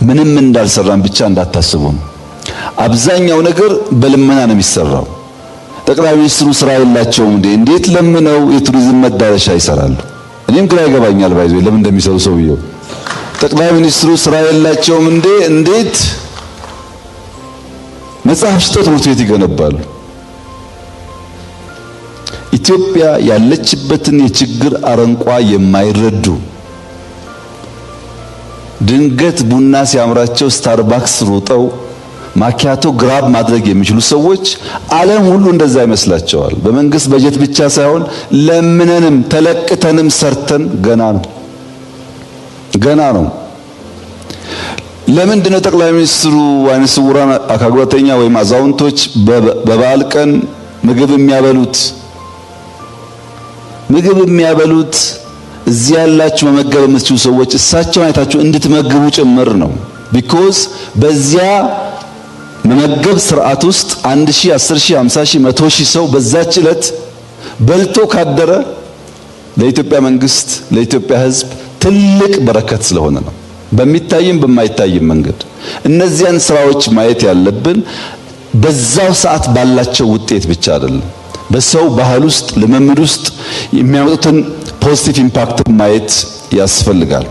ምንም እንዳልሰራን ብቻ እንዳታስቡ። አብዛኛው ነገር በልመና ነው የሚሰራው። ጠቅላይ ሚኒስትሩ ስራ የላቸውም እንዴ? እንዴት ለምነው የቱሪዝም መዳረሻ ይሰራሉ? እኔም ግራ ይገባኛል። ባይዞ ለምን እንደሚሰሩ ሰውየው። ጠቅላይ ሚኒስትሩ ስራ የላቸውም እንዴ? እንዴት መጽሐፍ ሽጠው ትምህርት ቤት ይገነባሉ? ኢትዮጵያ ያለችበትን የችግር አረንቋ የማይረዱ ድንገት ቡና ሲያምራቸው ስታርባክስ ሮጠው ማኪያቶ ግራብ ማድረግ የሚችሉ ሰዎች ዓለም ሁሉ እንደዛ ይመስላቸዋል። በመንግስት በጀት ብቻ ሳይሆን ለምነንም ተለቅተንም ሰርተን ገና ነው። ለምንድን ነው ጠቅላይ ሚኒስትሩ አይነ ስውራን አካል ጉዳተኛ ወይም አዛውንቶች በበዓል ቀን ምግብ የሚያበሉት? እዚህ ያላችሁ መመገብ የምትችሉ ሰዎች እሳቸውን አይታችሁ እንድትመግቡ ጭምር ነው። ቢኮዝ በዚያ መመገብ ስርዓት ውስጥ 1000፣ 10000፣ 50000፣ 100000 ሰው በዛች ዕለት በልቶ ካደረ ለኢትዮጵያ መንግስት፣ ለኢትዮጵያ ሕዝብ ትልቅ በረከት ስለሆነ ነው። በሚታይም በማይታይም መንገድ እነዚያን ስራዎች ማየት ያለብን በዛው ሰዓት ባላቸው ውጤት ብቻ አይደለም፣ በሰው ባህል ውስጥ ልምምድ ውስጥ የሚያመጡትን ፖዚቲቭ ኢምፓክት ማየት ያስፈልጋል።